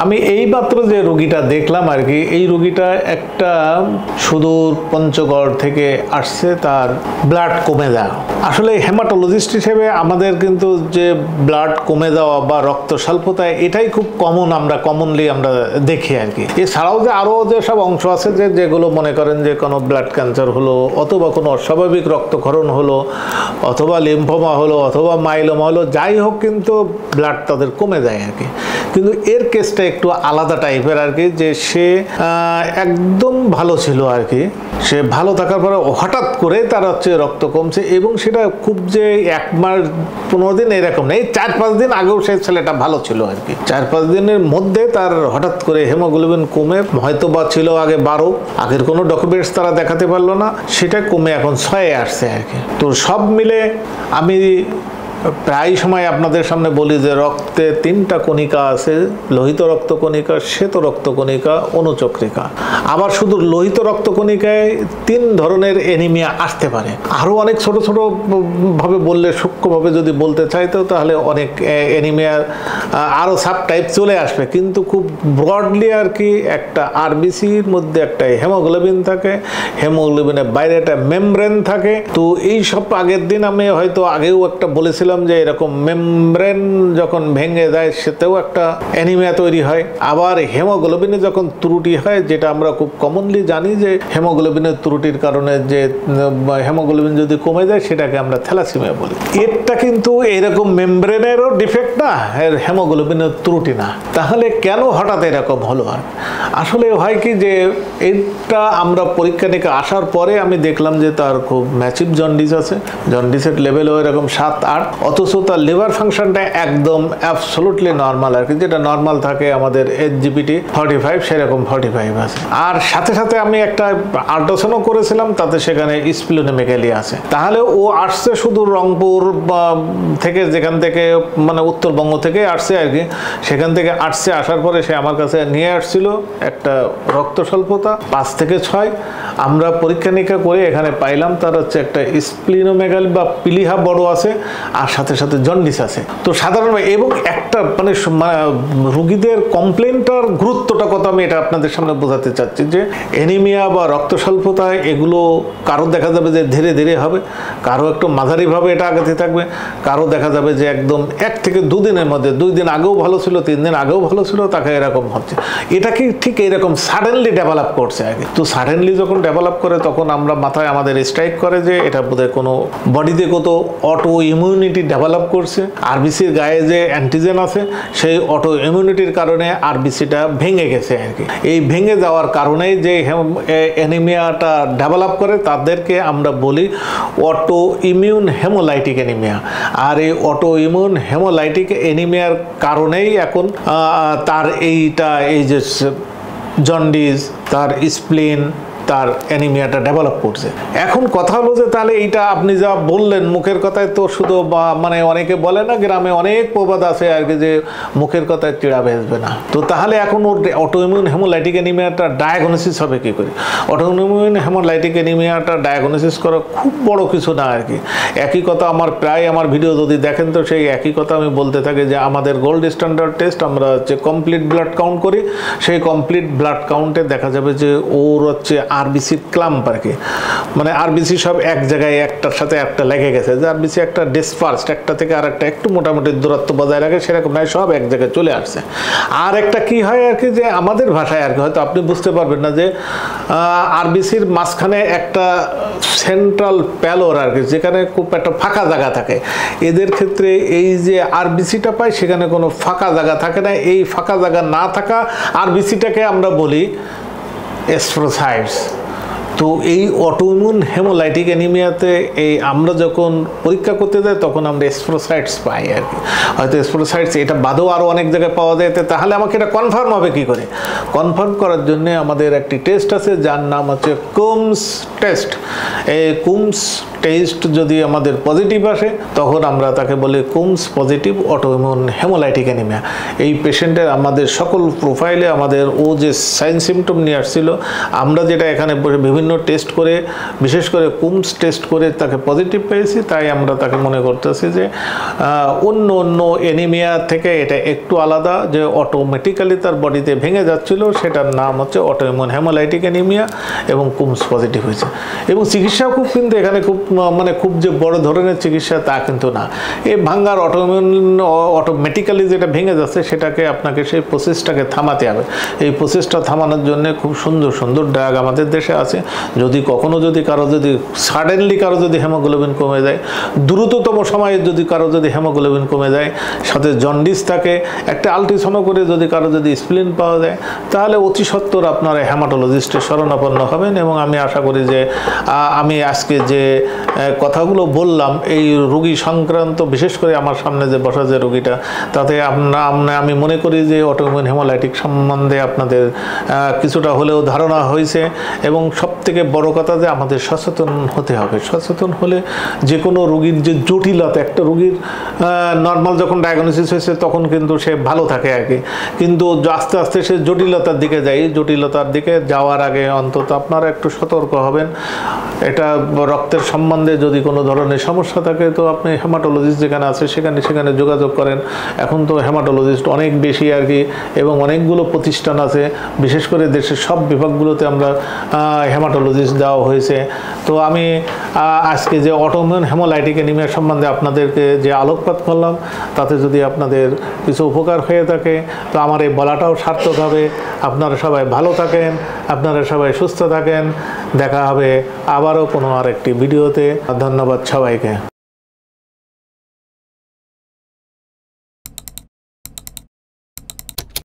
আমি এইমাত্র যে রোগীটা দেখলাম আর কি, এই রোগীটা একটা সুদূর পঞ্চগড় থেকে আসছে, তার ব্লাড কমে যাওয়া। আসলে হেমাটোলজিস্ট হিসেবে আমাদের কিন্তু যে ব্লাড কমে যাওয়া বা রক্ত স্বল্পতা, এটাই খুব কমনলি আমরা দেখি আর কি। এছাড়াও যে আরও যেসব অংশ আছে যেগুলো মনে করেন যে কোনো ব্লাড ক্যান্সার হলো, অথবা কোনো অস্বাভাবিক রক্তক্ষরণ হলো, অথবা লিম্ফোমা হলো, অথবা মাইলোমা হলো, যাই হোক কিন্তু ব্লাড তাদের কমে যায় আর কি। কিন্তু এর কেসটা একটু আলাদা টাইপের আর কি, যে সে একদম ভালো ছিল আর কি। সে ভালো থাকার পরে হঠাৎ করে তার হচ্ছে রক্ত কমছে, এবং সেটা খুব যে 1 মাস 15 দিন এরকম নেই, 4-5 দিন আগেও সেই ছেলেটা ভালো ছিল আর কি। 4-5 দিনের মধ্যে তার হঠাৎ করে হেমোগ্লোবিন কমে, হয়তো বা ছিল আগে 12, আগের কোনো ডকুমেন্টস তারা দেখাতে পারলো না, সেটা কমে এখন 6-এ আসছে আর কি। তো সব মিলে আমি প্রায় সময় আপনাদের সামনে বলি যে রক্তে 3টা কণিকা আছে, লোহিত রক্তকণিকা, শ্বেত রক্তকণিকা, অনুচক্রিকা। আবার শুধু লোহিত রক্তকণিকায় 3 ধরনের অ্যানিমিয়া আসতে পারে। আরও অনেক ছোট ছোট ভাবে বললে, সূক্ষ্মভাবে যদি বলতে চাইতো, তাহলে অনেক অ্যানিমিয়ার আরও সাব টাইপ চলে আসবে, কিন্তু খুব ব্রডলি আর কি একটা আরবিসির মধ্যে একটা হেমোগ্লোবিন থাকে, হেমোগ্লোবিনের বাইরে একটা মেমব্রেন থাকে। তো এই সব আগের দিন আমি হয়তো আগেও একটা বলেছিলাম যে এরকম মেমব্রেন যখন ভেঙে যায় সেতেও একটা অ্যানিমিয়া তৈরি হয়। আবার হেমোগ্লোবিনে যখন ত্রুটি হয়, যেটা আমরা খুব কমনলি জানি যে হেমোগ্লোবিনের ত্রুটির কারণে যে হেমোগ্লোবিন যদি কমে যায়, সেটাকে আমরা থ্যালাসেমিয়া বলি। এটা কিন্তু এরকম মেমব্রেনেরও ডিফেক্ট না, এর হেমোগ্লোবিনের ত্রুটি না। তাহলে কেন হঠাৎ এরকম হলো? আর আসলে হয় কি যে এটা আমরা পরীক্ষা নিরীক্ষা আসার পরে আমি দেখলাম যে তার খুব ম্যাসিভ জন্ডিস আছে, জন্ডিসের লেভেলও এরকম 7-8, অথচ তার লিভার ফাংশনটা একদম অ্যাবসলুটলি নর্মাল আর কি, যেটা নর্মাল থাকে আমাদের HGPT 45, সেরকম 45 আছে। আর সাথে সাথে আমি একটা আল্ট্রাসাউন্ডও করেছিলাম, তাতে সেখানে স্প্লিনোমেগালি আছে। তাহলে ও আসছে শুধু রংপুর থেকে, যেখান থেকে মানে উত্তরবঙ্গ থেকে আসছে আর কি, সেখান থেকে আসছে। আসার পরে সে আমার কাছে নিয়ে আসছিল একটা রক্ত স্বল্পতা 5 থেকে 6। আমরা পরীক্ষা নিরীক্ষা করে এখানে পাইলাম তার হচ্ছে একটা স্প্লিনোমেগালি বা পিলিহা বড় আছে, আর সাথে সাথে জন্ডিস আছে। তো সাধারণ এবং একটা মানে রোগীদের কমপ্লেনটার গুরুত্বটা কত আমি এটা আপনাদের সামনে বোঝাতে চাচ্ছি, যে অ্যানিমিয়া বা রক্ত স্বল্পতা এগুলো কারো দেখা যাবে যে ধীরে ধীরে হবে, কারো একটু মাঝারিভাবে এটা আগাতে থাকবে, কারো দেখা যাবে যে একদম 1 থেকে 2 দিনের মধ্যে, 2 দিন আগেও ভালো ছিল, 3 দিন আগেও ভালো ছিল, তাকে এরকম হচ্ছে। এটা কি ঠিক এরকম সাডেনলি ডেভেলপ করছে আগে? তো সাডেনলি যখন ডেভেলপ করে, তখন আমরা মাথায় আমাদের স্ট্রাইক করে যে এটা বোধহয় কোনো বডিতে কত অটো ইমিউনিটি ডেভেলপ করছে। আরবিসির গায়ে যে অ্যান্টিজেন আছে, সেই অটো ইমিউনিটির কারণে আরবিসিটা ভেঙে গেছে আর কি। এই ভেঙে যাওয়ার কারণেই যে অ্যানিমিয়াটা ডেভেলপ করে, তাদেরকে আমরা বলি অটো ইমিউন হেমোলাইটিক অ্যানিমিয়া। আর এই অটো ইমিউন হেমোলাইটিক অ্যানিমিয়ার কারণেই এখন তার এই যে জন্ডিস, তার স্প্লিন, তার অ্যানিমিয়াটা ডেভেলপ করছে। এখন কথা হলো যে তাহলে এইটা আপনি যা বললেন মুখের কথায়, তো শুধু মানে অনেকে বলে না, গ্রামে অনেক প্রবাদ আছে আর কি, যে মুখের কথায় চিড়া ভেজবে না। তো তাহলে এখন ওর অটোইমিউন হেমোলাইটিক অ্যানিমিয়াটা ডায়াগনোসিস হবে কি করে? অটোইমিউন হেমোলাইটিক অ্যানিমিয়াটা ডায়াগনোসিস করা খুব বড় কিছু না আর কি। একই কথা আমার ভিডিও যদি দেখেন, তো সেই একই কথা আমি বলতে থাকি যে আমাদের গোল্ড স্ট্যান্ডার্ড টেস্ট, আমরা হচ্ছে কমপ্লিট ব্লাড কাউন্ট করি। সেই কমপ্লিট ব্লাড কাউন্টে দেখা যাবে যে ওর হচ্ছে আরবিসি ক্লাম্প আর কি, মানে আরবিসি সব এক জায়গায় একটার সাথে একটা লেগে গেছে, যে আরবিসি একটা ডিসপার্সড, একটা থেকে আর একটা একটু মোটামুটি দূরত্ব বজায় রাখে, সেরকম নয়, সব এক জায়গায় চলে আসছে। আর একটা কি হয় আর কি, যে আমাদের ভাষায় আর কি, হয়তো আপনি বুঝতে পারবেন না, যে আরবিসির মাঝখানে একটা সেন্ট্রাল প্যালোর আর কি, যেখানে খুব একটা ফাঁকা জায়গা থাকে। এদের ক্ষেত্রে এই যে আরবিসিটা পায়, সেখানে কোনো ফাঁকা জায়গা থাকে না। এই ফাঁকা জায়গা না থাকা আরবিসিটাকে আমরা বলি এস্ট্রোসাইটস। তো এই অটোইমিউন হেমোলাইটিক অ্যানিমিয়াতে এই আমরা যখন পরীক্ষা করতে যাই, তখন আমরা এস্ট্রোসাইটস পাই আর কি। হয়তো এস্ট্রোসাইটস এটা বাদেও আরও অনেক জায়গায় পাওয়া যায়। তাহলে আমাকে এটা কনফার্ম হবে কি করে? কনফার্ম করার জন্য আমাদের একটি টেস্ট আছে, যার নাম হচ্ছে কুমস টেস্ট। এই কুমস টেস্ট যদি আমাদের পজিটিভ আসে তখন আমরা তাকে বলি Coombs positive autoimmune haemolytic anaemia. এই পেশেন্টের আমাদের সকল প্রোফাইলে আমাদের ও যে সাইন সিমটম নিয়ে আসছিল, আমরা যেটা এখানে বিভিন্ন টেস্ট করে বিশেষ করে কুমস টেস্ট করে তাকে পজিটিভ পেয়েছি, তাই আমরা তাকে মনে করতেছি যে অন্য অন্য অ্যানিমিয়া থেকে এটা একটু আলাদা, যে অটোমেটিক্যালি তার বডিতে ভেঙে যাচ্ছিল, সেটার নাম হচ্ছে অটোইমিউন হেমোলাইটিক অ্যানিমিয়া এবং কুমস পজিটিভ হয়েছে। এবং চিকিৎসাও খুব কিন্তু এখানে খুব খুব যে বড় ধরনের চিকিৎসা তা কিন্তু না। এই ভাঙ্গার অটোমেটিক্যালি যেটা ভেঙে যাচ্ছে সেটাকে আপনাকে সেই প্রসেসটাকে থামাতে হবে। এই প্রসেসটা থামানোর জন্য খুব সুন্দর সুন্দর ড্রাগ আমাদের দেশে আছে। যদি কখনো যদি কারো যদি সাডেনলি কারো যদি হেমোগ্লোবিন কমে যায়, দ্রুততম সময়ে যদি কারো যদি হেমোগ্লোবিন কমে যায়, সাথে জন্ডিস থাকে, একটা আলট্রাসাউন্ড করে যদি কারো যদি স্প্লিন পাওয়া যায়, তাহলে অতি সত্বর আপনারা হেমাটোলজিস্টের শরণাপন্ন হবেন। এবং আমি আশা করি যে আমি আজকে যে কথাগুলো বললাম এই রোগী সংক্রান্ত, বিশেষ করে আমার সামনে যে বসা যে রোগীটা, তাতে আমি মনে করি যে অটোইমিউন হেমোলাইটিক সম্বন্ধে আপনাদের কিছুটা হলেও ধারণা হয়েছে। এবং সবথেকে বড় কথা যে আমাদের সচেতন হতে হবে। সচেতন হলে যে কোনো রোগীর যে জটিলতা, একটা রোগীর নর্মাল যখন ডায়াগনোসিস হয়েছে তখন কিন্তু সে ভালো থাকে আর কি, কিন্তু আস্তে আস্তে সে জটিলতার দিকে যায়। জটিলতার দিকে যাওয়ার আগে অন্তত আপনারা একটু সতর্ক হবেন। এটা রক্তের সম্বন্ধে যদি কোনো ধরনের সমস্যা থাকে তো আপনি হেমাটোলজিস্ট যেখানে আছে সেখানে যোগাযোগ করেন। এখন তো হেমাটোলজিস্ট অনেক বেশি আর কি, এবং অনেকগুলো প্রতিষ্ঠান আছে, বিশেষ করে দেশের সব বিভাগগুলোতে আমরা হেমাটোলজিস্ট দেওয়া হয়েছে। তো আমি আজকে যে অটোইমিউন হেমোলাইটিক অ্যানিমিয়া সম্বন্ধে আপনাদেরকে যে আলোকপাত করলাম, তাতে যদি আপনাদের কিছু উপকার হয়ে থাকে তো আমার এই বলাটাও সার্থক হবে। আপনারা সবাই ভালো থাকেন, আপনারা সবাই সুস্থ থাকেন। দেখা হবে আবারও কোনো আরেকটি ভিডিওতে। ধন্যবাদ সবাইকে।